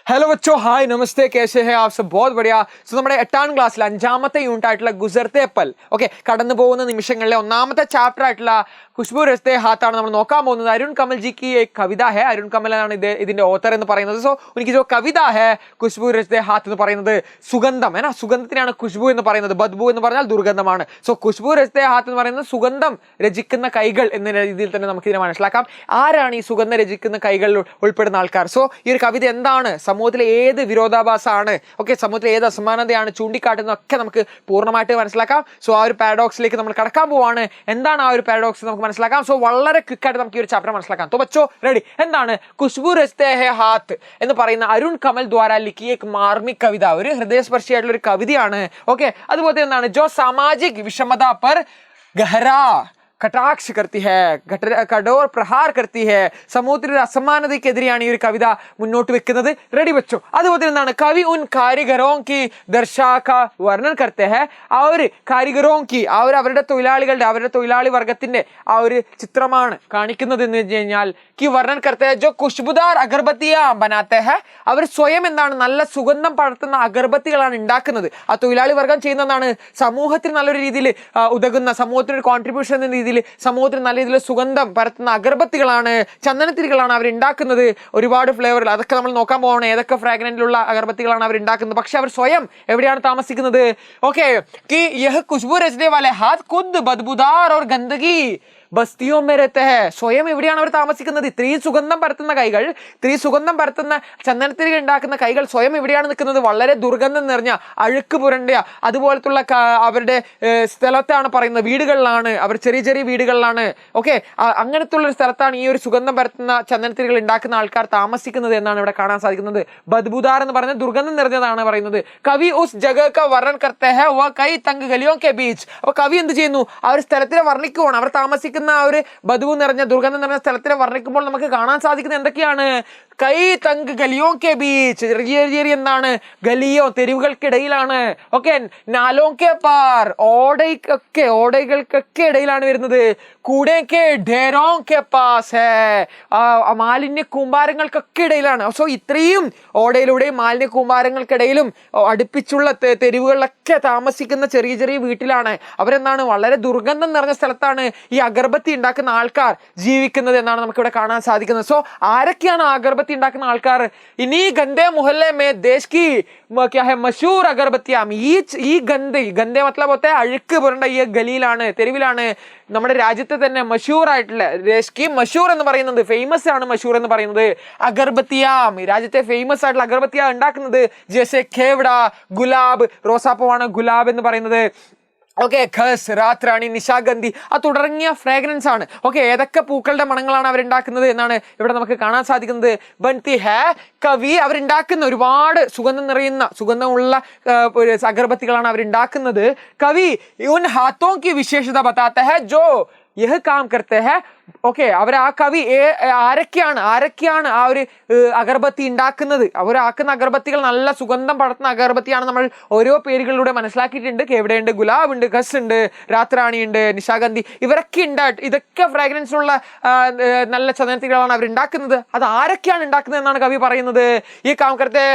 Hello बच्चों, हाय, नमस्ते, कैसे हैं आप सब? बहुत बढ़िया. സോ നമ്മുടെ 8ാം ക്ലാസ്സിലെ 5ാമത്തെ യൂണിറ്റ് ആയിട്ടുള്ള ഗുസർത്തെ പൽ, ഓക്കെ, കടന്നു പോകുന്ന നിമിഷങ്ങളിലെ 1ാമത്തെ ചാപ്റ്റർ ആയിട്ടുള്ള ഖുശ്ബു രസ്തെ ഹാത്ത് ആണ് നമ്മൾ നോക്കാൻ പോകുന്നത്. അരുൺ കമൽ ജി की एक कविता है. അരുൺ കമൽ ആണ് ഇതിന്റെ ഓത്തർ എന്ന് പറയുന്നത്. സോ ഉനിക്ക് जो കവിത है ഖുശ്ബു രസ്തെ ഹാത്ത് എന്ന് പറയുന്നത് സുഗന്ധം, है ना, സുഗന്ധത്തിനാണ് ഖുശ്ബു എന്ന് പറയുന്നത്. ബദ്ബു എന്ന് പറഞ്ഞാൽ ദുർഗന്ധമാണ്. സോ ഖുശ്ബു രസ്തെ ഹാത്ത് എന്ന് പറയുന്നത് സുഗന്ധം രചിക്കുന്ന കൈകൾ എന്ന രീതിയിൽ തന്നെ നമുക്ക് ഇതിനെ മനസ്സിലാക്കാം. ആരാണ് ഈ സുഗന്ധം രചിക്കുന്ന കൈകളിൽ ഉൾപ്പെടുന്ന ആൾക്കാർ? സോ ഈ ഒരു കവിത എന്താണ്, സമൂഹത്തിലെ ഏത് വിരോധാഭാസമാണ്, ഓക്കെ, സമൂഹത്തിലെ ഏത് അസമാനതയാണ് ചൂണ്ടിക്കാട്ടുന്നതൊക്കെ നമുക്ക് പൂർണ്ണമായിട്ട് മനസ്സിലാക്കാം. സോ ആ ഒരു പാരഡോക്സിലേക്ക് നമ്മൾ കടക്കാൻ പോവാണ്. എന്താണ് ആ ഒരു പാരഡോക്സ് നമുക്ക് മനസ്സിലാക്കാം. സോ വളരെ ക്വിക്കായിട്ട് നമുക്ക് ഈ ഒരു ചാപ്റ്റർ മനസ്സിലാക്കാം. तो बच्चों रेडी, എന്താണ് ഖുശ്ബു രസ്തെ ഹെ ഹാത്ത് എന്ന് പറയുന്ന അരുൺ കമൽ ദ്വാര ലിഖിയ एक മാർമിക് കവിത, ഒരു ഹൃദയസ്പർശിയായിട്ടുള്ള ഒരു കവിതയാണ്. ഓക്കെ, അതുപോലെ എന്താണ് जो सामाजिक विषमता पर गहरा കടാക്ഷ करती है, കഠോർ പ്രഹാർ करती है, സമൂഹത്തിലെ അസമാനതയ്ക്കെതിരെയാണ് ഈ ഒരു കവിത മുന്നോട്ട് വെക്കുന്നത്. റെഡി വെച്ചോ. അതുപോലെ എന്താണ് കവി ഉൻ കാരിഗറോ കി ദർശാക വർണ്ണൻ करते हैं. ആ ഒരു കാരിഗറോ കി, ആ ഒരു അവരുടെ തൊഴിലാളി വർഗത്തിന്റെ ആ ഒരു ചിത്രമാണ് കാണിക്കുന്നത് എന്ന് വെച്ച് കഴിഞ്ഞാൽ കി വർണ്ണൻ करते हैं जो खुशबूदार अगरबत्तियां बनाते हैं. അവർ സ്വയം എന്താണ് നല്ല സുഗന്ധം പടർത്തുന്ന അഗർബത്തികളാണ് ഉണ്ടാക്കുന്നത്. ആ തൊഴിലാളി വർഗം ചെയ്യുന്നതാണ് സമൂഹത്തിന് നല്ലൊരു രീതിയിൽ ഉതകുന്ന, സമൂഹത്തിന് ഒരു കോൺട്രിബ്യൂഷൻ എന്ന രീതിയിൽ സമൂഹത്തിന് നല്ല രീതിയിൽ സുഗന്ധം പരത്തുന്ന അഗർബത്തികളാണ്, ചന്ദനത്തിരികളാണ് അവർ ഉണ്ടാക്കുന്നത്. ഒരുപാട് ഫ്ലേവറിൽ, അതൊക്കെ നമ്മൾ നോക്കാൻ പോകണം, ഏതൊക്കെ ഫ്രാഗ്രന്റിലുള്ള അഗർബത്തികളാണ് അവർ ഉണ്ടാക്കുന്നത്. പക്ഷെ അവർ സ്വയം എവിടെയാണ് താമസിക്കുന്നത്? ഓക്കെ, कि यह खुशबू रचने वाले हाथ खुद बदबूदार और गंदगी ബസ്തിയോ മേരത്തെ ഹെ. സ്വയം എവിടെയാണ് അവർ താമസിക്കുന്നത്? ഇത്രയും സുഗന്ധം പരത്തുന്ന കൈകൾ, ഇത്രയും സുഗന്ധം പരത്തുന്ന ചന്ദനത്തിരികൾ ഉണ്ടാക്കുന്ന കൈകൾ സ്വയം എവിടെയാണ് നിൽക്കുന്നത്? വളരെ ദുർഗന്ധം നിറഞ്ഞ, അഴുക്ക് പുരണ്ട അതുപോലത്തുള്ള അവരുടെ സ്ഥലത്താണ് പറയുന്നത്. വീടുകളിലാണ് അവർ, ചെറിയ ചെറിയ വീടുകളിലാണ്. ഓക്കെ, അങ്ങനത്തെ ഉള്ള ഒരു സ്ഥലത്താണ് ഈ ഒരു സുഗന്ധം പരത്തുന്ന ചന്ദനത്തിരികൾ ഉണ്ടാക്കുന്ന ആൾക്കാർ താമസിക്കുന്നത് എന്നാണ് ഇവിടെ കാണാൻ സാധിക്കുന്നത്. ബദ്ബൂദാർ എന്ന് പറയുന്നത് ദുർഗന്ധം നിറഞ്ഞതാണ് പറയുന്നത്. കവി ഉസ് ജഗഹ കാ വർണ്ണൻ കർത്തെ ഹെ വ കൈ തംഗ് ഗലിയോं के बीच. അപ്പൊ കവി എന്ത് ചെയ്യുന്നു? ആ ഒരു സ്ഥലത്തിനെ വർണ്ണിക്കുവാണ്. അവർ താമസിക്കുന്ന ആ ഒരു ബദബു നിറഞ്ഞ, ദുർഗന്ധം നിറഞ്ഞ സ്ഥലത്തിനെ വർണ്ണിക്കുമ്പോൾ നമുക്ക് കാണാൻ സാധിക്കുന്നത് എന്തൊക്കെയാണ്? കൈ തങ്ക് ഗലിയോ കെ ബീച്ച്, ചെറിയ എന്താണ്, ഗലിയോ തെരുവുകൾക്കിടയിലാണ്. ഓക്കെ, നാലോ കെ പാർ, ഓടകൾക്കൊക്കെ ഇടയിലാണ് വരുന്നത്. കൂടെ കെ ഢേരോ കെ പാസ് ഹേ, മാലിന്യ കൂമ്പാരങ്ങൾക്കൊക്കെ ഇടയിലാണ്. സോ ഇത്രയും ഓടയിലൂടെയും മാലിന്യ കൂമ്പാരങ്ങൾക്കിടയിലും അടുപ്പിച്ചുള്ള തെരുവുകളിലൊക്കെ താമസിക്കുന്ന ചെറിയ ചെറിയ വീട്ടിലാണ് അവരെന്താണ്, വളരെ ദുർഗന്ധം നിറഞ്ഞ സ്ഥലത്താണ് ഈ അഗർബത്തി ഉണ്ടാക്കുന്ന ആൾക്കാർ ജീവിക്കുന്നത് എന്നാണ് നമുക്കിവിടെ കാണാൻ സാധിക്കുന്നത്. സോ ആരൊക്കെയാണ് അഗർബത്തി ഉണ്ടാക്കുന്ന ആൾക്കാർ? ഇനി ഗന്ധേ മുഹല്ലെ മേ ദേശ് കി ക്യാ ഹെ മശൂർ അഗർബത്തിയാം. ഈ ഗന്ധേ മത്ലബ് ഹോത്താ ഹൈ അഴുക്ക് പുരണ്ട ഈ ഗലിയിലാണ്, തെരുവിലാണ് നമ്മുടെ രാജ്യത്തെ തന്നെ മഷൂർ ആയിട്ടുള്ള, ദേശ് കി മഷൂർ എന്ന് പറയുന്നത് ഫേമസ് ആണ്, മഷൂർ എന്ന് പറയുന്നത് അഗർബത്തിയാം, രാജ്യത്തെ ഫേമസ് ആയിട്ടുള്ള അഗർബത്തിയാ ഉണ്ടാക്കുന്നത്. ജैसे ഖേവ്ഡ, ഗുലാബ്, റോസാപ്പൂവാണ് ഗുലാബ് എന്ന് പറയുന്നത്. ഓക്കെ, ഖസ്, രാത്രാണി, നിശാഗന്ധി, തുടങ്ങിയ ഫ്രാഗ്രൻസ് ആണ്. ഓക്കെ, ഏതൊക്കെ പൂക്കളുടെ മണങ്ങളാണ് അവരുണ്ടാക്കുന്നത് എന്നാണ് ഇവിടെ നമുക്ക് കാണാൻ സാധിക്കുന്നത്. ബൻതി ഹേ കവി, അവരുണ്ടാക്കുന്ന ഒരുപാട് സുഗന്ധമുള്ള അഗർബത്തികളാണ് അവരുണ്ടാക്കുന്നത്. കവി ഉൻ ഹാത്തോ കി വിശേഷത ബതാത്ത ഹേ ജോ യഹ് കാം കർത്തെ ഹേ. ഓക്കെ, അവർ ആ കവി ആരൊക്കെയാണ് ആ ഒരു അഗർബത്തി ഉണ്ടാക്കുന്നത്? അവരാക്കുന്ന അഗർബത്തികൾ നല്ല സുഗന്ധം പടർത്തുന്ന അഗർബത്തിയാണ്. നമ്മൾ ഓരോ പേരുകളിലൂടെ മനസ്സിലാക്കിയിട്ടുണ്ട്. എവിടെയുണ്ട്? ഗുലാബ് ഉണ്ട്, ഖസ് ഉണ്ട്, രാത്രാണി ഉണ്ട്, നിശാഗന്ധി, ഇവരൊക്കെ ഉണ്ടായിട്ട് ഇതൊക്കെ ഫ്രാഗ്രൻസ് ഉള്ള നല്ല ചന്ദനത്തികളാണ് അവരുണ്ടാക്കുന്നത്. അത് ആരൊക്കെയാണ് ഉണ്ടാക്കുന്നത് എന്നാണ് കവി പറയുന്നത്. ഈ കാം കർത്തെ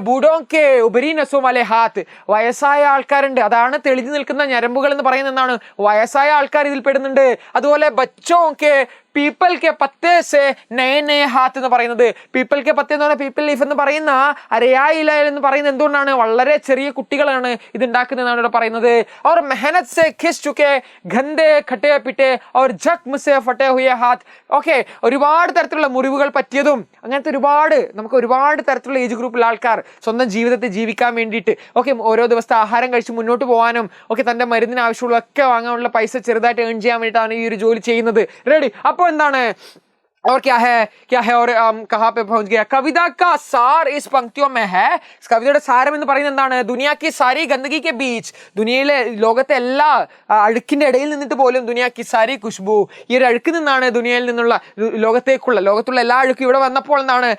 ബൂഡോക്കെ ഉപരി നസോ വാലെ ഹാത്ത്, വയസ്സായ ആൾക്കാരുണ്ട്, അതാണ് തെളിഞ്ഞു നിൽക്കുന്ന ഞരമ്പുകൾ എന്ന് പറയുന്നത്. എന്താണ്? വയസ്സായ ആൾക്കാർ ഇതിൽ പെടുന്നുണ്ട്. അതുപോലെ ബച്ചോ കെ പീപ്പിൾ കെ പത്തേ സെ നേ ഹാത്ത് എന്ന് പറയുന്നത്. പീപ്പിൾ കെ പത്തേ എന്ന് പറഞ്ഞാൽ പീപ്പിൾ ലീഫ് എന്ന് പറയുന്ന അരയായില എന്ന് പറയുന്നത് എന്തുകൊണ്ടാണ്? വളരെ ചെറിയ കുട്ടികളാണ് ഇത് ഉണ്ടാക്കുന്നതെന്നാണ് ഇവിടെ പറയുന്നത്. और मेहनत से खिस चुके गंदे खटे पिटे और जख्म से फटे हुए हाथ. ഓക്കെ, ഒരുപാട് തരത്തിലുള്ള മുറിവുകൾ പറ്റിയതും അങ്ങനത്തെ നമുക്ക് ഒരുപാട് തരത്തിലുള്ള ഏജ് ഗ്രൂപ്പിലുള്ള ആൾക്കാർ സ്വന്തം ജീവിതത്തെ ജീവിക്കാൻ വേണ്ടിയിട്ട്, ഓക്കെ, ഓരോ ദിവസത്തെ ആഹാരം കഴിച്ച് മുന്നോട്ട് പോകാനും, ഓക്കെ, തന്റെ മരുന്നിന് ആവശ്യമുള്ളതൊക്കെ വാങ്ങാനുള്ള പൈസ ചെറുതായിട്ട് ഏൺ ചെയ്യാൻ വേണ്ടിയിട്ടാണ് ഈ ഒരു ജോലി ചെയ്യുന്നത്. റെഡി? അപ്പോൾ എന്താണ്? और क्या है और कहाँ पे पहुंच गया? कविता का सार इस पंक्तियों में है. കവിതയുടെ സാരം എന്ന് പറയുന്നത് എന്താണ്? ദുനിയാ की सारी गंदगी के बीच, ദുനിയയിലെ ലോകത്തെ എല്ലാ അഴുക്കിന്റെ ഇടയിൽ നിന്നിട്ട് പോലും ദുനിയാ की सारी खुशबू, ഈ ഒരു അഴുക്കിൽ നിന്നാണ് ദുനിയയിൽ നിന്നുള്ള ലോകത്തുള്ള എല്ലാ അഴുക്കും ഇവിടെ വന്നപ്പോൾ എന്താണ്?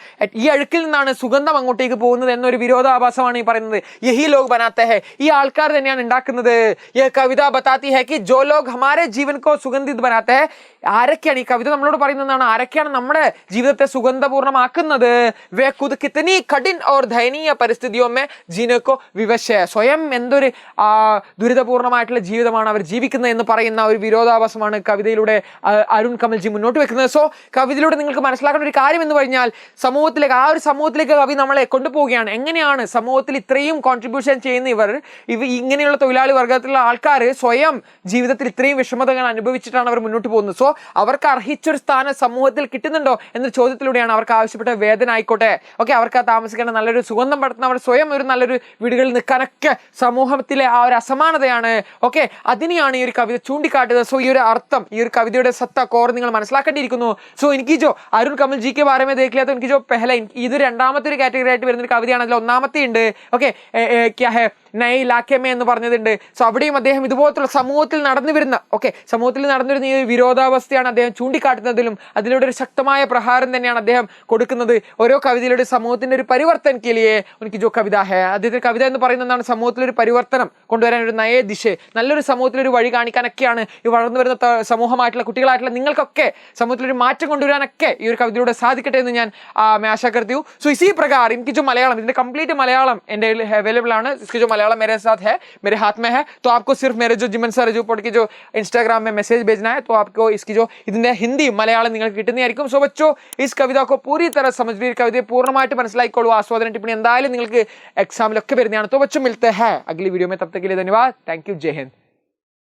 ഈ അഴുക്കിൽ നിന്നാണ് സുഗന്ധം അങ്ങോട്ടേക്ക് പോകുന്നത് എന്നൊരു വിരോധാഭാസമാണ് ഈ പറയുന്നത്. യഹി ലോഗ് ബനാത്തെ ഹെ, ഈ ആൾക്കാർ തന്നെയാണ് ഉണ്ടാക്കുന്നത്. യഹ് കവിത ബതാത്തി ഹെ कि जो लोग हमारे जीवन को सुगंधित बनाते हैं, ആരൊക്കെയാണ് ഈ കവിത നമ്മളോട് പറയുന്നതാണ്, ആരൊക്കെയാണ് നമ്മുടെ ജീവിതത്തെ സുഗന്ധപൂർണ്ണമാക്കുന്നത്? വേ ഖുദ് കിതനി കഠിൻ ഓർ ദയനീയ പരിസ്ഥിതിയോ മേ ജീനെ കോ വിവശ, സ്വയം എന്തൊരു ദുരിതപൂർണ്ണമായിട്ടുള്ള ജീവിതമാണ് അവർ ജീവിക്കുന്നത് എന്ന് പറയുന്ന ഒരു വിരോധാഭാസമാണ് കവിതയിലൂടെ അരുൺ കമൽജി മുന്നോട്ട് വെക്കുന്നത്. സോ കവിതയിലൂടെ നിങ്ങൾക്ക് മനസ്സിലാക്കേണ്ട ഒരു കാര്യം എന്ന് പറഞ്ഞാൽ സമൂഹത്തിലേക്ക്, ആ ഒരു സമൂഹത്തിലേക്ക് കവി നമ്മളെ കൊണ്ടുപോവുകയാണ്. എങ്ങനെയാണ് സമൂഹത്തിൽ ഇത്രയും കോൺട്രിബ്യൂഷൻ ചെയ്യുന്ന ഇങ്ങനെയുള്ള തൊഴിലാളി വർഗത്തിലുള്ള ആൾക്കാർ സ്വയം ജീവിതത്തിൽ ഇത്രയും വിഷമതകൾ അനുഭവിച്ചിട്ടാണ് അവർ മുന്നോട്ട് പോകുന്നത്. സോ അവർക്ക് അർഹിച്ചൊരു സ്ഥാനം സമൂഹത്തിൽ കിട്ടുന്നുണ്ടോ എന്നൊരു ചോദ്യത്തിലൂടെയാണ് അവർക്ക് ആവശ്യപ്പെട്ട വേതനം ആയിക്കോട്ടെ, ഓക്കെ, അവർക്ക് താമസിക്കേണ്ട നല്ലൊരു സുഗന്ധം പടുത്തുന്ന അവർ സ്വയം ഒരു നല്ലൊരു വീടുകളിൽ നിൽക്കാനൊക്കെ സമൂഹത്തിലെ ആ ഒരു അസമാനതയാണ്, ഓക്കെ, അതിനെയാണ് ഈ ഒരു കവിത ചൂണ്ടിക്കാട്ടുന്നത്. സോ ഈ ഒരു അർത്ഥം, ഈ ഒരു കവിതയുടെ സത്ത കോർ നിങ്ങൾ മനസ്സിലാക്കേണ്ടിയിരിക്കുന്നു. സോ എനിക്ക് ജോ അരുൺ കമൽ ജി के बारे में देख लिया तो इनकी जो पहला ഇത് രണ്ടാമത്തെ ഒരു കാറ്റഗറി ആയിട്ട് വരുന്ന ഒരു കവിതയാണ്. അതിൽ ഒന്നാമത്തെ ഉണ്ട്, ഓക്കെ, ക്യാ ഹെ നൈ ഇലാഖമേ എന്ന് പറഞ്ഞതുണ്ട്. സോ അവിടെയും അദ്ദേഹം ഇതുപോലത്തുള്ള സമൂഹത്തിൽ നടന്നു വരുന്ന, ഓക്കെ, സമൂഹത്തിൽ നടന്നു വരുന്ന ഈ വിരോധാവസ്ഥയാണ് അദ്ദേഹം ചൂണ്ടിക്കാട്ടുന്നതിലും അതിലൂടെ ഒരു ശക്തമായ പ്രഹാരം തന്നെയാണ് അദ്ദേഹം കൊടുക്കുന്നത്. ഓരോ കവിതയിലൂടെ സമൂഹത്തിന്റെ ഒരു പരിവർത്തൻ കിളിയെ എനിക്ക് ജോ കവിത ഹെ, അദ്ദേഹത്തിന്റെ കവിത എന്ന് പറയുന്നത് എന്താണ്, സമൂഹത്തിലൊരു പരിവർത്തനം കൊണ്ടുവരാൻ ഒരു നയ ദിശ, നല്ലൊരു സമൂഹത്തിലൊരു വഴി കാണിക്കാനൊക്കെയാണ് ഈ വളർന്നു വരുന്ന സമൂഹമായിട്ടുള്ള കുട്ടികളായിട്ടുള്ള നിങ്ങൾക്കൊക്കെ സമൂഹത്തിലൊരു മാറ്റം കൊണ്ടുവരാനൊക്കെ ഈ ഒരു കവിതയിലൂടെ സാധിക്കട്ടെ എന്ന് ഞാൻ आशा करती हूँ. सो इसी प्रकार इनकी जो मलयालम, इनके कंप्लीट मलयालम अवेलेबल है, इसकी जो मलयालम मेरे साथ है, मेरे हाथ में है, तो आपको सिर्फ मेरे जो जिमन सर जो पढ़ के जो इंस्टाग्राम में मैसेज भेजना है, तो आपको इसकी जो ഇതിന്റെ ഹിന്ദി മലയാളം നിങ്ങൾക്ക് കിട്ടുന്നതായിരിക്കും. സോ ബച്ചോ ഇസ് കവിത को पूरी तरह समझ लीजिए, കവിതയെ പൂർണ്ണമായിട്ട് മനസ്സിലാക്കിക്കോളൂ. ആസ്വാദന ടിപ്പണി എന്തായാലും നിങ്ങൾക്ക് എക്സാമിലൊക്കെ വരുന്നതാണ്. तो बच्चों मिलते हैं अगली वीडियो में, तब तक के लिए धन्यवाद. Thank you. जय हिंद.